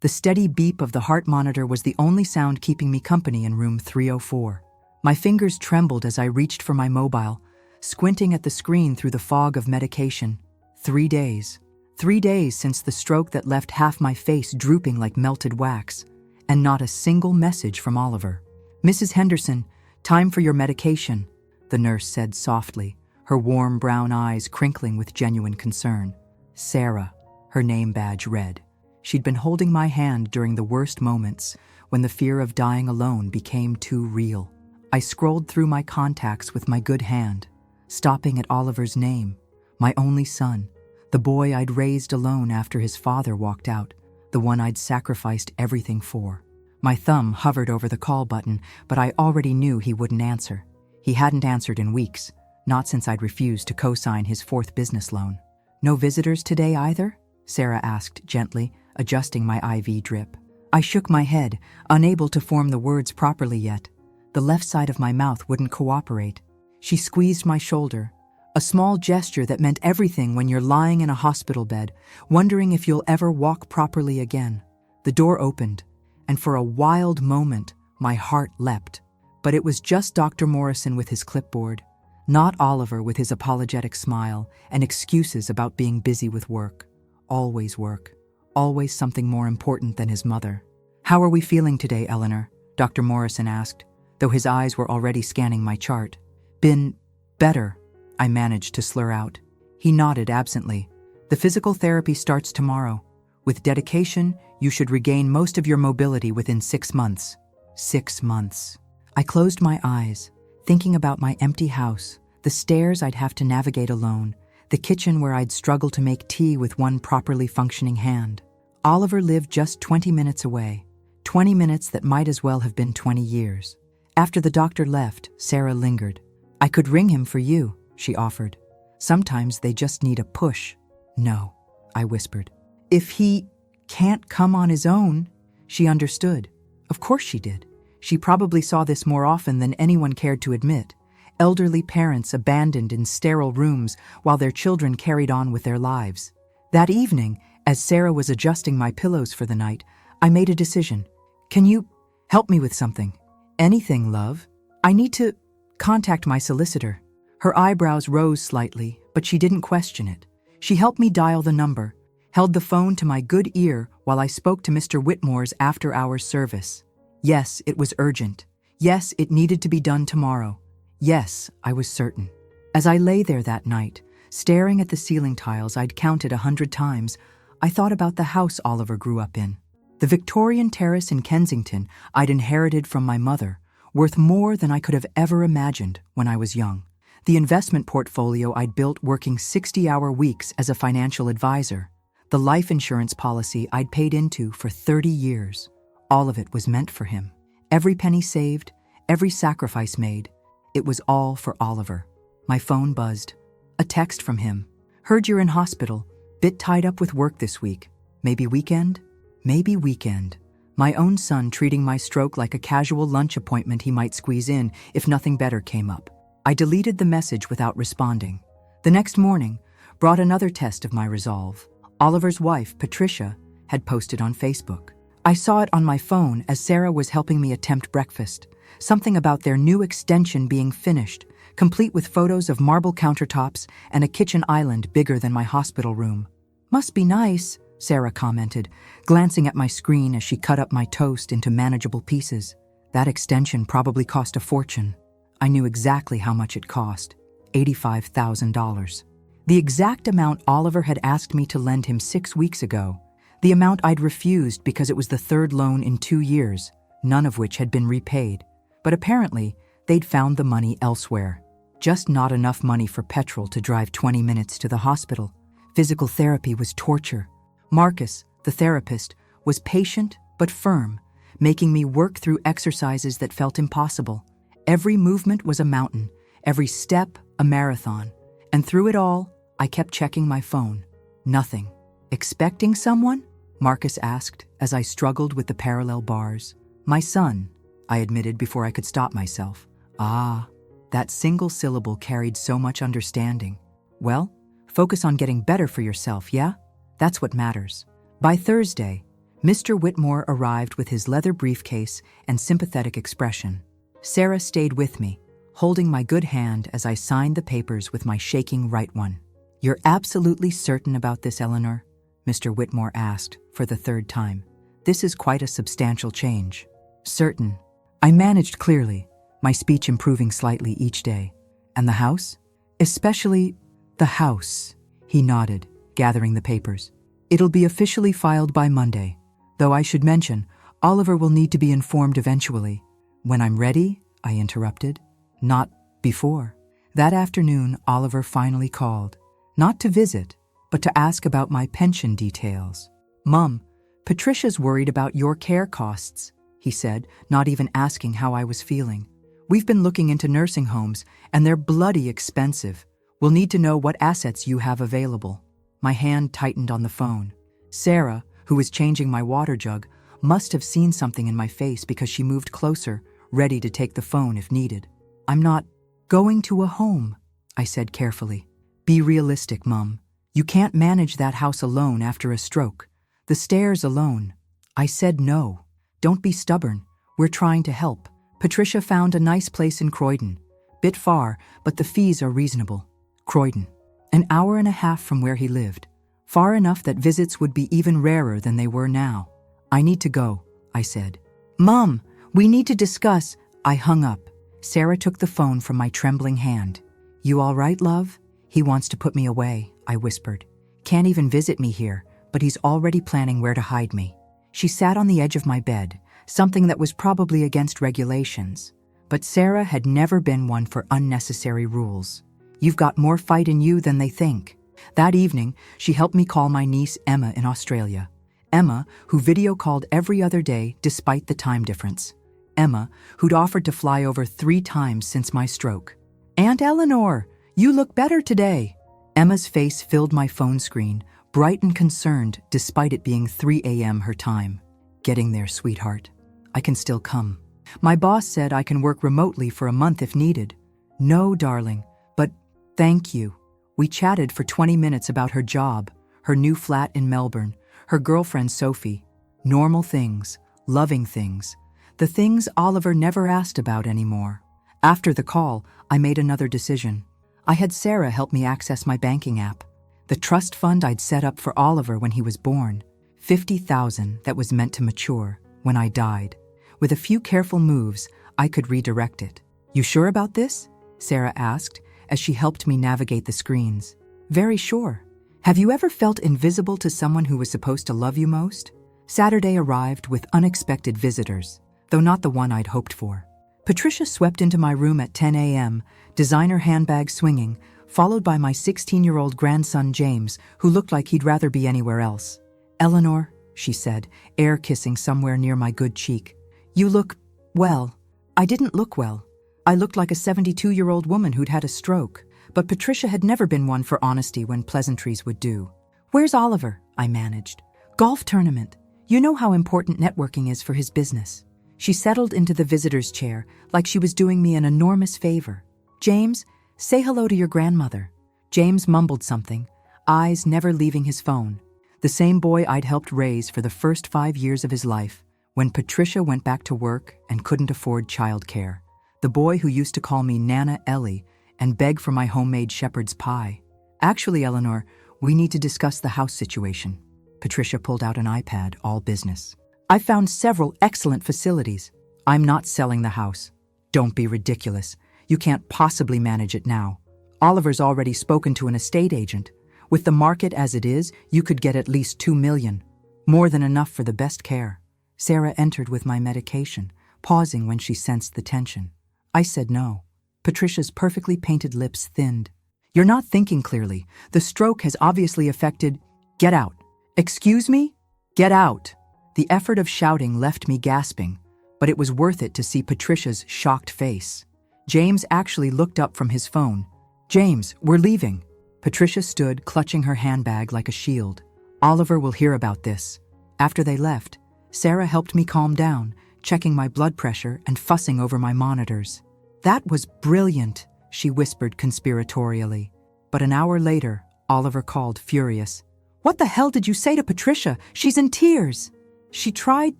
The steady beep of the heart monitor was the only sound keeping me company in room 304. My fingers trembled as I reached for my mobile, squinting at the screen through the fog of medication. 3 days. 3 days since the stroke that left half my face drooping like melted wax, and not a single message from Oliver. "Mrs. Henderson, time for your medication," the nurse said softly, her warm brown eyes crinkling with genuine concern. Sarah, her name badge read. She'd been holding my hand during the worst moments, when the fear of dying alone became too real. I scrolled through my contacts with my good hand, stopping at Oliver's name, my only son, the boy I'd raised alone after his father walked out, the one I'd sacrificed everything for. My thumb hovered over the call button, but I already knew he wouldn't answer. He hadn't answered in weeks, not since I'd refused to co-sign his 4th business loan. "No visitors today either?" Sarah asked gently, adjusting my IV drip. I shook my head, unable to form the words properly yet. The left side of my mouth wouldn't cooperate. She squeezed my shoulder, a small gesture that meant everything when you're lying in a hospital bed, wondering if you'll ever walk properly again. The door opened, and for a wild moment, my heart leapt. But it was just Dr. Morrison with his clipboard, not Oliver with his apologetic smile and excuses about being busy with work. Always work. Always something more important than his mother. "How are we feeling today, Eleanor?" Dr. Morrison asked, though his eyes were already scanning my chart. "Been better," I managed to slur out. He nodded absently. "The physical therapy starts tomorrow. With dedication, you should regain most of your mobility within 6 months. 6 months. I closed my eyes, thinking about my empty house, the stairs I'd have to navigate alone, the kitchen where I'd struggle to make tea with one properly functioning hand. Oliver lived just 20 minutes away, 20 minutes that might as well have been 20 years. After the doctor left, Sarah lingered. "I could ring him for you," she offered. "Sometimes they just need a push." "No," I whispered. "If he can't come on his own," she understood. Of course she did. She probably saw this more often than anyone cared to admit. Elderly parents abandoned in sterile rooms while their children carried on with their lives. That evening, as Sarah was adjusting my pillows for the night, I made a decision. "Can you help me with something?" "Anything, love. I need to contact my solicitor." Her eyebrows rose slightly, but she didn't question it. She helped me dial the number, held the phone to my good ear while I spoke to Mr. Whitmore's after-hours service. Yes, it was urgent. Yes, it needed to be done tomorrow. Yes, I was certain. As I lay there that night, staring at the ceiling tiles I'd counted 100 times, I thought about the house Oliver grew up in. The Victorian terrace in Kensington I'd inherited from my mother, worth more than I could have ever imagined when I was young. The investment portfolio I'd built working 60-hour weeks as a financial advisor. The life insurance policy I'd paid into for 30 years. All of it was meant for him. Every penny saved, every sacrifice made. It was all for Oliver. My phone buzzed. A text from him. "Heard you're in hospital. Bit tied up with work this week. Maybe weekend?" Maybe weekend. My own son treating my stroke like a casual lunch appointment he might squeeze in if nothing better came up. I deleted the message without responding. The next morning brought another test of my resolve. Oliver's wife, Patricia, had posted on Facebook. I saw it on my phone as Sarah was helping me attempt breakfast. Something about their new extension being finished, complete with photos of marble countertops and a kitchen island bigger than my hospital room. "Must be nice," Sarah commented, glancing at my screen as she cut up my toast into manageable pieces. That extension probably cost a fortune. I knew exactly how much it cost. $85,000. The exact amount Oliver had asked me to lend him 6 weeks ago. The amount I'd refused because it was the 3rd loan in 2 years, none of which had been repaid. But apparently, they'd found the money elsewhere. Just not enough money for petrol to drive 20 minutes to the hospital. Physical therapy was torture. Marcus, the therapist, was patient but firm, making me work through exercises that felt impossible. Every movement was a mountain, every step a marathon. And through it all, I kept checking my phone. Nothing. "Expecting someone?" Marcus asked as I struggled with the parallel bars. "My son," I admitted before I could stop myself. Ah, that single syllable carried so much understanding. "Well, focus on getting better for yourself, yeah? That's what matters." By Thursday, Mr. Whitmore arrived with his leather briefcase and sympathetic expression. Sarah stayed with me, holding my good hand as I signed the papers with my shaking right one. "You're absolutely certain about this, Eleanor?" Mr. Whitmore asked for the third time. "This is quite a substantial change." "Certain." I managed clearly, my speech improving slightly each day. "And the house?" "Especially the house," he nodded, gathering the papers. "It'll be officially filed by Monday. Though I should mention, Oliver will need to be informed eventually." "When I'm ready," I interrupted. "Not before." That afternoon, Oliver finally called. Not to visit, but to ask about my pension details. "Mum, Patricia's worried about your care costs," he said, not even asking how I was feeling. "We've been looking into nursing homes, and they're bloody expensive. We'll need to know what assets you have available." My hand tightened on the phone. Sarah, who was changing my water jug, must have seen something in my face because she moved closer, ready to take the phone if needed. "I'm not going to a home," I said carefully. "Be realistic, Mum. You can't manage that house alone after a stroke. The stairs alone." I said no. "Don't be stubborn. We're trying to help. Patricia found a nice place in Croydon. Bit far, but the fees are reasonable." Croydon. An hour and a half from where he lived. Far enough that visits would be even rarer than they were now. "I need to go," I said. "Mum, we need to discuss." I hung up. Sarah took the phone from my trembling hand. "You all right, love?" "He wants to put me away," I whispered. "Can't even visit me here, but he's already planning where to hide me." She sat on the edge of my bed, something that was probably against regulations. But Sarah had never been one for unnecessary rules. "You've got more fight in you than they think." That evening, she helped me call my niece Emma in Australia. Emma, who video called every other day despite the time difference. Emma, who'd offered to fly over 3 times since my stroke. "Aunt Eleanor, you look better today." Emma's face filled my phone screen, bright and concerned despite it being 3 a.m. her time. "Getting there, sweetheart. I can still come. My boss said I can work remotely for a month if needed." "No, darling, but thank you." We chatted for 20 minutes about her job, her new flat in Melbourne, her girlfriend Sophie. Normal things, loving things. The things Oliver never asked about anymore. After the call, I made another decision. I had Sarah help me access my banking app. The trust fund I'd set up for Oliver when he was born. $50,000 that was meant to mature when I died. With a few careful moves, I could redirect it. "You sure about this?" Sarah asked as she helped me navigate the screens. "Very sure. Have you ever felt invisible to someone who was supposed to love you most?" Saturday arrived with unexpected visitors, though not the one I'd hoped for. Patricia swept into my room at 10 a.m., designer handbag swinging, followed by my 16-year-old grandson James, who looked like he'd rather be anywhere else. "Eleanor," she said, air kissing somewhere near my good cheek. "You look, well." I didn't look well. I looked like a 72-year-old woman who'd had a stroke, but Patricia had never been one for honesty when pleasantries would do. "Where's Oliver?" I managed. "Golf tournament. You know how important networking is for his business." She settled into the visitor's chair like she was doing me an enormous favor. "James, say hello to your grandmother." James mumbled something, eyes never leaving his phone. The same boy I'd helped raise for the first 5 years of his life, when Patricia went back to work and couldn't afford childcare. The boy who used to call me Nana Ellie and beg for my homemade shepherd's pie. "Actually, Eleanor, we need to discuss the house situation." Patricia pulled out an iPad, all business. "I found several excellent facilities. I'm not selling the house." "Don't be ridiculous. You can't possibly manage it now. Oliver's already spoken to an estate agent. With the market as it is, you could get at least $2 million. More than enough for the best care." Sarah entered with my medication, pausing when she sensed the tension. I said no. Patricia's perfectly painted lips thinned. "You're not thinking clearly. The stroke has obviously affected—" "Get out." "Excuse me? Get out." The effort of shouting left me gasping, but it was worth it to see Patricia's shocked face. James actually looked up from his phone. "James, we're leaving." Patricia stood, clutching her handbag like a shield. "Oliver will hear about this." After they left, Sarah helped me calm down, checking my blood pressure and fussing over my monitors. "That was brilliant," she whispered conspiratorially. But an hour later, Oliver called, furious. "What the hell did you say to Patricia? She's in tears." She tried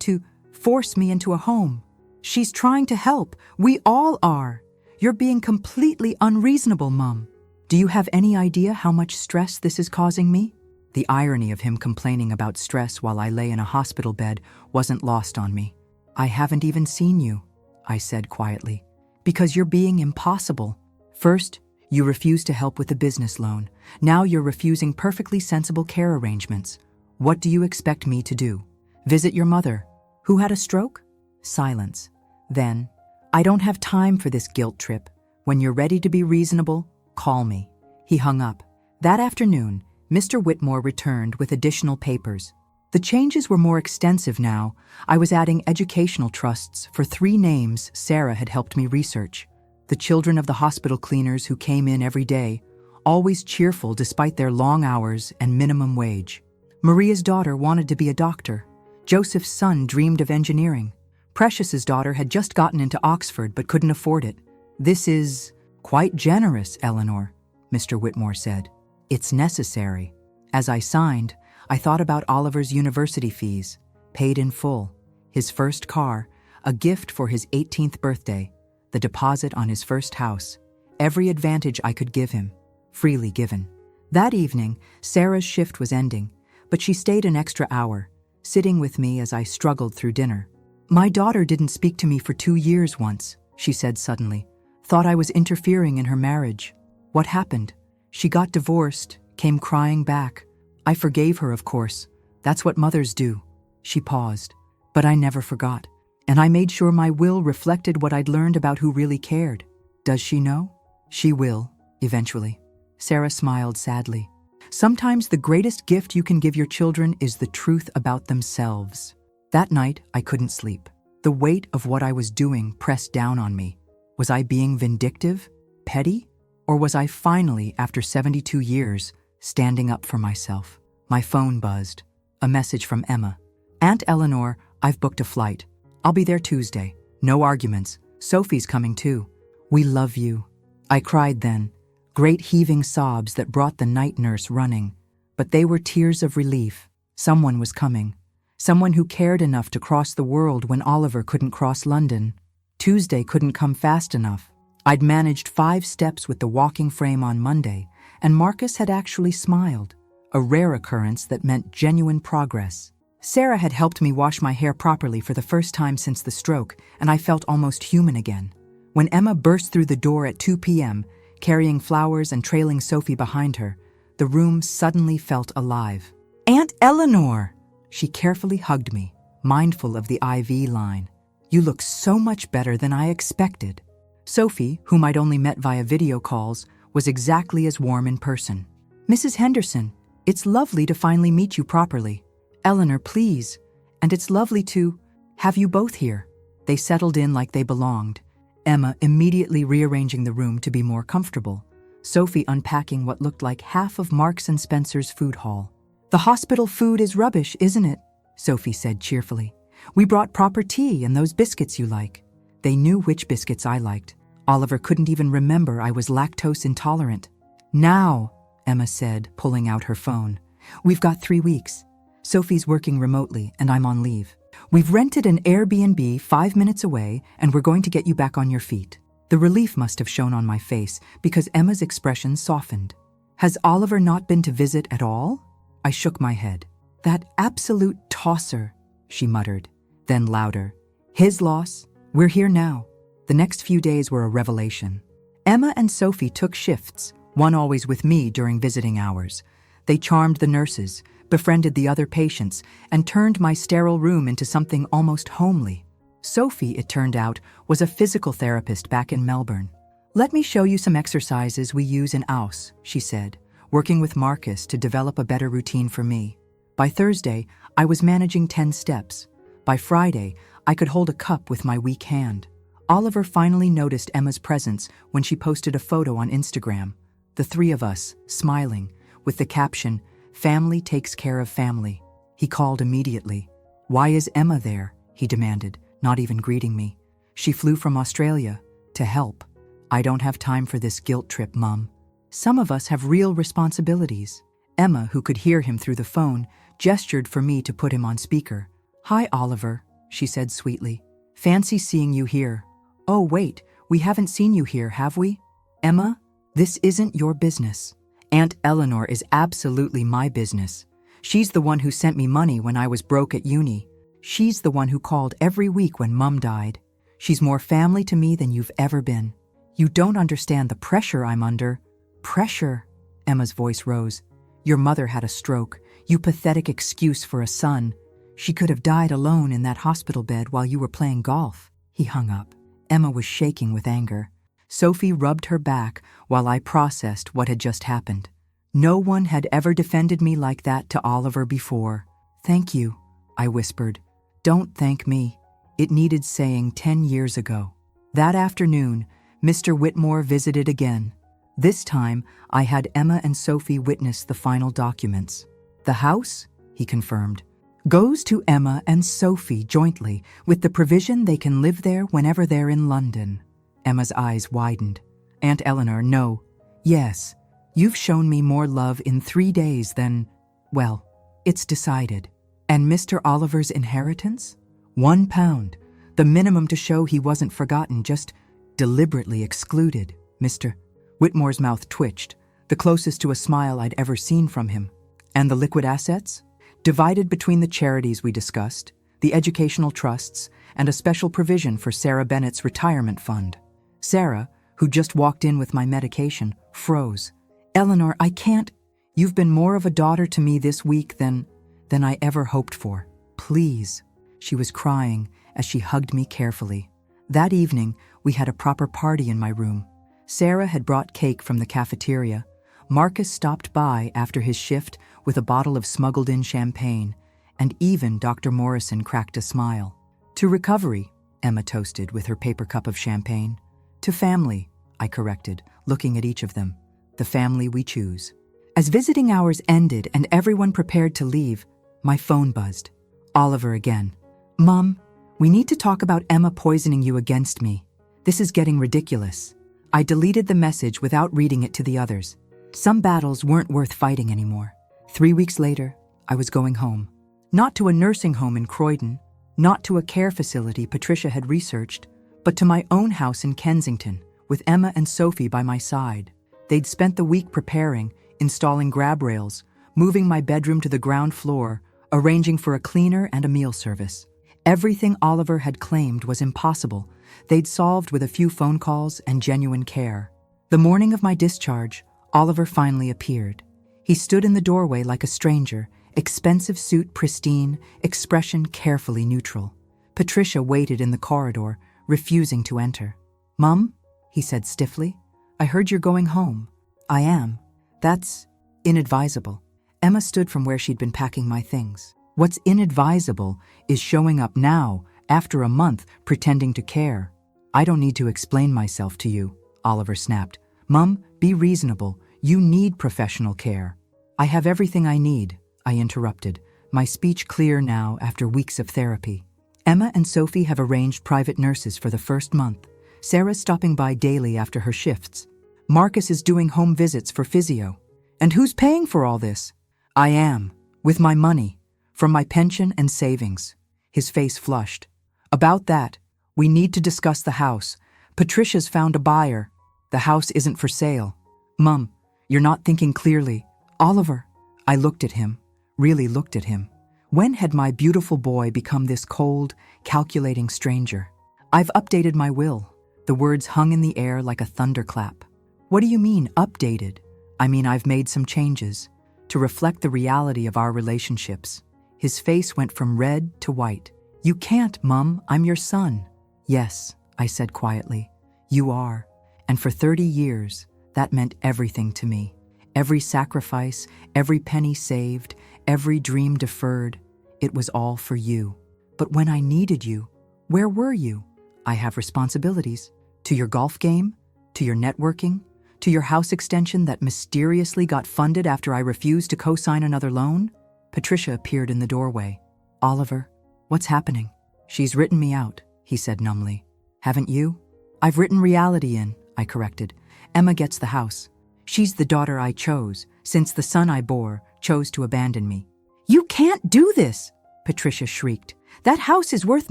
to force me into a home. She's trying to help. We all are. You're being completely unreasonable, Mum. Do you have any idea how much stress this is causing me?" The irony of him complaining about stress while I lay in a hospital bed wasn't lost on me. "I haven't even seen you," I said quietly, "because you're being impossible. First, you refused to help with the business loan. Now you're refusing perfectly sensible care arrangements. What do you expect me to do? Visit your mother, who had a stroke?" Silence. Then, "I don't have time for this guilt trip. When you're ready to be reasonable, call me." He hung up. That afternoon, Mr. Whitmore returned with additional papers. The changes were more extensive now. I was adding educational trusts for 3 names Sarah had helped me research. The children of the hospital cleaners who came in every day, always cheerful despite their long hours and minimum wage. Maria's daughter wanted to be a doctor. Joseph's son dreamed of engineering. Precious's daughter had just gotten into Oxford but couldn't afford it. "This is quite generous, Eleanor," Mr. Whitmore said. "It's necessary." As I signed, I thought about Oliver's university fees, paid in full, his first car, a gift for his 18th birthday, the deposit on his first house, every advantage I could give him, freely given. That evening, Sarah's shift was ending, but she stayed an extra hour, sitting with me as I struggled through dinner. "My daughter didn't speak to me for 2 years once," she said suddenly. "Thought I was interfering in her marriage. What happened? She got divorced, came crying back. I forgave her, of course. That's what mothers do." She paused. "But I never forgot. And I made sure my will reflected what I'd learned about who really cared. Does she know?" "She will, eventually." Sarah smiled sadly. "Sometimes the greatest gift you can give your children is the truth about themselves." That night, I couldn't sleep. The weight of what I was doing pressed down on me. Was I being vindictive? Petty? Or was I finally, after 72 years, standing up for myself? My phone buzzed. A message from Emma. "Aunt Eleanor, I've booked a flight. I'll be there Tuesday. No arguments. Sophie's coming too. We love you." I cried then. Great heaving sobs that brought the night nurse running. But they were tears of relief. Someone was coming. Someone who cared enough to cross the world when Oliver couldn't cross London. Tuesday couldn't come fast enough. I'd managed 5 steps with the walking frame on Monday, and Marcus had actually smiled, a rare occurrence that meant genuine progress. Sarah had helped me wash my hair properly for the first time since the stroke, and I felt almost human again. When Emma burst through the door at 2 p.m., carrying flowers and trailing Sophie behind her, the room suddenly felt alive. "Aunt Eleanor!" She carefully hugged me, mindful of the IV line. "You look so much better than I expected." Sophie, whom I'd only met via video calls, was exactly as warm in person. "Mrs. Henderson, it's lovely to finally meet you properly. Eleanor, please. And it's lovely to have you both here." They settled in like they belonged, Emma immediately rearranging the room to be more comfortable, Sophie unpacking what looked like half of Marks and Spencer's food hall. "The hospital food is rubbish, isn't it?" Sophie said cheerfully. "We brought proper tea and those biscuits you like." They knew which biscuits I liked. Oliver couldn't even remember I was lactose intolerant. "Now," Emma said, pulling out her phone. "We've got 3 weeks. Sophie's working remotely and I'm on leave. We've rented an Airbnb 5 minutes away and we're going to get you back on your feet." The relief must have shown on my face because Emma's expression softened. "Has Oliver not been to visit at all?" I shook my head. "That absolute tosser," she muttered. Then louder. "His loss. We're here now." The next few days were a revelation. Emma and Sophie took shifts, one always with me during visiting hours. They charmed the nurses, befriended the other patients, and turned my sterile room into something almost homely. Sophie, it turned out, was a physical therapist back in Melbourne. "Let me show you some exercises we use in Aus," she said, working with Marcus to develop a better routine for me. By Thursday, I was managing 10 steps. By Friday, I could hold a cup with my weak hand. Oliver finally noticed Emma's presence when she posted a photo on Instagram. The 3 of us, smiling, with the caption, "Family takes care of family." He called immediately. "Why is Emma there?" he demanded, not even greeting me. "She flew from Australia to help." "I don't have time for this guilt trip, Mum. Some of us have real responsibilities." Emma, who could hear him through the phone, gestured for me to put him on speaker. "Hi, Oliver," she said sweetly. "Fancy seeing you here." "Oh, wait, we haven't seen you here, have we?" "Emma, this isn't your business. Aunt Eleanor is absolutely my business. She's the one who sent me money when I was broke at uni. She's the one who called every week when Mum died. She's more family to me than you've ever been. You don't understand the pressure I'm under." "Pressure?" Emma's voice rose. "Your mother had a stroke. You pathetic excuse for a son. She could have died alone in that hospital bed while you were playing golf." He hung up. Emma was shaking with anger. Sophie rubbed her back while I processed what had just happened. No one had ever defended me like that to Oliver before. "Thank you," I whispered. "Don't thank me. It needed saying 10 years ago." That afternoon, Mr. Whitmore visited again. This time, I had Emma and Sophie witness the final documents. "The house," he confirmed, "goes to Emma and Sophie jointly, with the provision they can live there whenever they're in London." Emma's eyes widened. "Aunt Eleanor, no. Yes, you've shown me more love in 3 days than, well, it's decided." "And Mr. Oliver's inheritance?" £1, the minimum to show he wasn't forgotten, just deliberately excluded. Mr. Whitmore's mouth twitched, the closest to a smile I'd ever seen from him. "And the liquid assets?" "Divided between the charities we discussed, the educational trusts, and a special provision for Sarah Bennett's retirement fund." Sarah, who just walked in with my medication, froze. "Eleanor, I can't. You've been more of a daughter to me this week than I ever hoped for. Please." She was crying as she hugged me carefully. That evening, we had a proper party in my room. Sarah had brought cake from the cafeteria. Marcus stopped by after his shift with a bottle of smuggled-in champagne, and even Dr. Morrison cracked a smile. "To recovery," Emma toasted with her paper cup of champagne. "To family," I corrected, looking at each of them. "The family we choose." As visiting hours ended and everyone prepared to leave, my phone buzzed. Oliver again. "Mom, we need to talk about Emma poisoning you against me. This is getting ridiculous." I deleted the message without reading it to the others. Some battles weren't worth fighting anymore. 3 weeks later, I was going home. Not to a nursing home in Croydon, not to a care facility Patricia had researched, but to my own house in Kensington, with Emma and Sophie by my side. They'd spent the week preparing, installing grab rails, moving my bedroom to the ground floor, arranging for a cleaner and a meal service. Everything Oliver had claimed was impossible. They'd solved with a few phone calls and genuine care. The morning of my discharge, Oliver finally appeared. He stood in the doorway like a stranger, expensive suit pristine, expression carefully neutral. Patricia waited in the corridor, refusing to enter. "Mum," he said stiffly, "I heard you're going home." "I am. That's inadvisable." Emma stood from where she'd been packing my things. "What's inadvisable is showing up now, after a month, pretending to care." "I don't need to explain myself to you," Oliver snapped. "Mum, be reasonable. You need professional care." "I have everything I need," I interrupted, my speech clear now after weeks of therapy. "Emma and Sophie have arranged private nurses for the first month. Sarah's stopping by daily after her shifts. Marcus is doing home visits for physio. And who's paying for all this?" "I am, with my money, from my pension and savings." His face flushed. "About that, we need to discuss the house. Patricia's found a buyer. The house isn't for sale." "Mum, you're not thinking clearly." "Oliver." I looked at him, really looked at him. When had my beautiful boy become this cold, calculating stranger? "I've updated my will." The words hung in the air like a thunderclap. "What do you mean, updated?" "I mean, I've made some changes to reflect the reality of our relationships." His face went from red to white. "You can't, Mum. I'm your son." "Yes," I said quietly. "You are. And for 30 years, that meant everything to me. Every sacrifice, every penny saved, every dream deferred. It was all for you. But when I needed you, where were you? I have responsibilities. To your golf game? To your networking? To your house extension that mysteriously got funded after I refused to co-sign another loan?" Patricia appeared in the doorway. "Oliver, what's happening?" "She's written me out," he said numbly. "Haven't you?" "I've written reality in," I corrected. "Emma gets the house. She's the daughter I chose, since the son I bore chose to abandon me." "You can't do this!" Patricia shrieked. That house is worth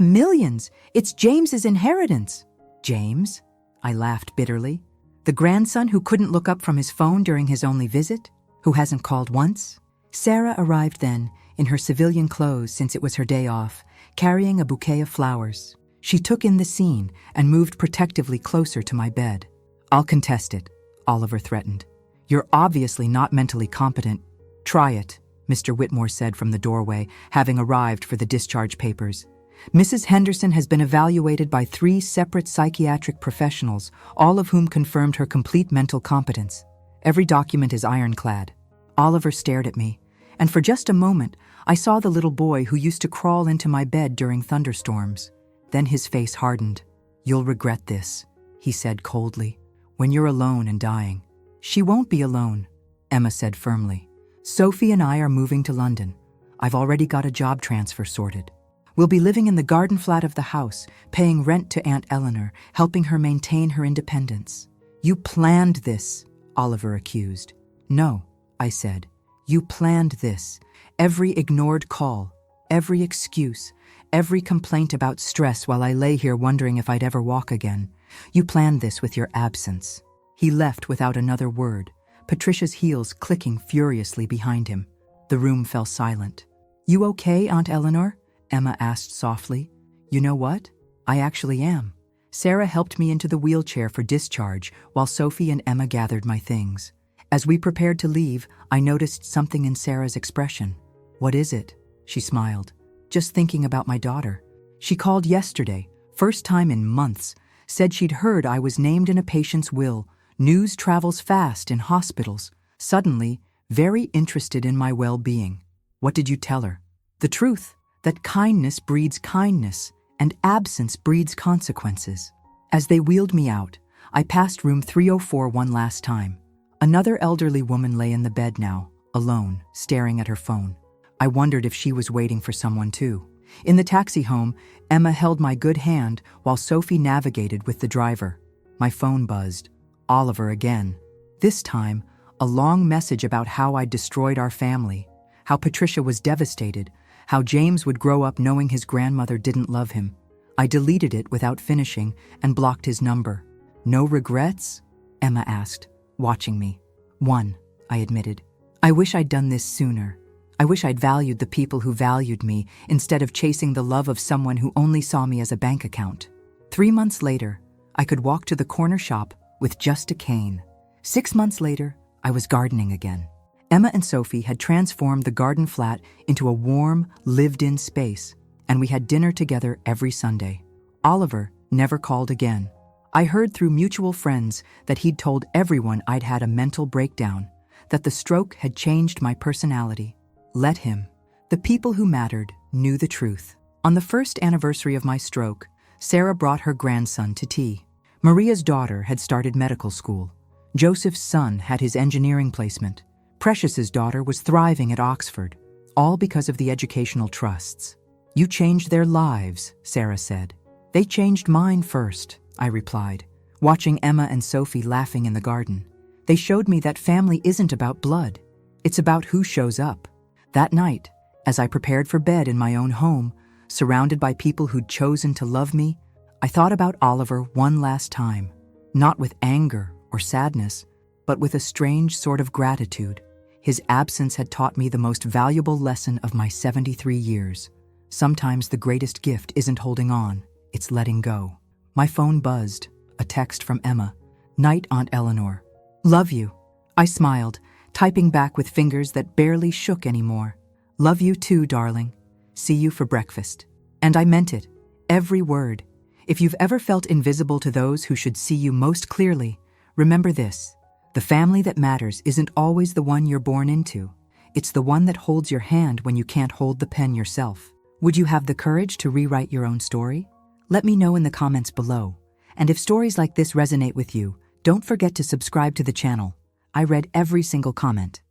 millions. It's James's inheritance. James? I laughed bitterly. The grandson who couldn't look up from his phone during his only visit? Who hasn't called once? Sarah arrived then, in her civilian clothes since it was her day off, carrying a bouquet of flowers. She took in the scene and moved protectively closer to my bed. I'll contest it, Oliver threatened. You're obviously not mentally competent. Try it, Mr. Whitmore said from the doorway, having arrived for the discharge papers. Mrs. Henderson has been evaluated by 3 separate psychiatric professionals, all of whom confirmed her complete mental competence. Every document is ironclad. Oliver stared at me, and for just a moment, I saw the little boy who used to crawl into my bed during thunderstorms. Then his face hardened. You'll regret this, he said coldly, when you're alone and dying. She won't be alone, Emma said firmly. Sophie and I are moving to London. I've already got a job transfer sorted. We'll be living in the garden flat of the house, paying rent to Aunt Eleanor, helping her maintain her independence. You planned this, Oliver accused. No, I said. You planned this. Every ignored call, every excuse, every complaint about stress while I lay here wondering if I'd ever walk again. You planned this with your absence. He left without another word, Patricia's heels clicking furiously behind him. The room fell silent. You okay, Aunt Eleanor? Emma asked softly. You know what? I actually am. Sarah helped me into the wheelchair for discharge while Sophie and Emma gathered my things. As we prepared to leave, I noticed something in Sarah's expression. What is it? She smiled. Just thinking about my daughter. She called yesterday, first time in months, said she'd heard I was named in a patient's will. News travels fast in hospitals. Suddenly, very interested in my well-being. What did you tell her? The truth, that kindness breeds kindness, and absence breeds consequences. As they wheeled me out, I passed room 304 one last time. Another elderly woman lay in the bed now, alone, staring at her phone. I wondered if she was waiting for someone too. In the taxi home, Emma held my good hand while Sophie navigated with the driver. My phone buzzed. Oliver again. This time, a long message about how I'd destroyed our family, how Patricia was devastated, how James would grow up knowing his grandmother didn't love him. I deleted it without finishing and blocked his number. No regrets? Emma asked, watching me. One, I admitted. I wish I'd done this sooner. I wish I'd valued the people who valued me instead of chasing the love of someone who only saw me as a bank account. 3 months later, I could walk to the corner shop with just a cane. 6 months later, I was gardening again. Emma and Sophie had transformed the garden flat into a warm, lived-in space, and we had dinner together every Sunday. Oliver never called again. I heard through mutual friends that he'd told everyone I'd had a mental breakdown, that the stroke had changed my personality. Let him. The people who mattered knew the truth. On the first anniversary of my stroke, Sarah brought her grandson to tea. Maria's daughter had started medical school. Joseph's son had his engineering placement. Precious's daughter was thriving at Oxford, all because of the educational trusts. You changed their lives, Sarah said. They changed mine first, I replied, watching Emma and Sophie laughing in the garden. They showed me that family isn't about blood. It's about who shows up. That night, as I prepared for bed in my own home, surrounded by people who'd chosen to love me, I thought about Oliver one last time, not with anger or sadness, but with a strange sort of gratitude. His absence had taught me the most valuable lesson of my 73 years. Sometimes the greatest gift isn't holding on, it's letting go. My phone buzzed, a text from Emma. Night, Aunt Eleanor. Love you. I smiled, typing back with fingers that barely shook anymore. Love you too, darling. See you for breakfast. And I meant it, every word. If you've ever felt invisible to those who should see you most clearly, remember this. The family that matters isn't always the one you're born into. It's the one that holds your hand when you can't hold the pen yourself. Would you have the courage to rewrite your own story? Let me know in the comments below. And if stories like this resonate with you, don't forget to subscribe to the channel. I read every single comment.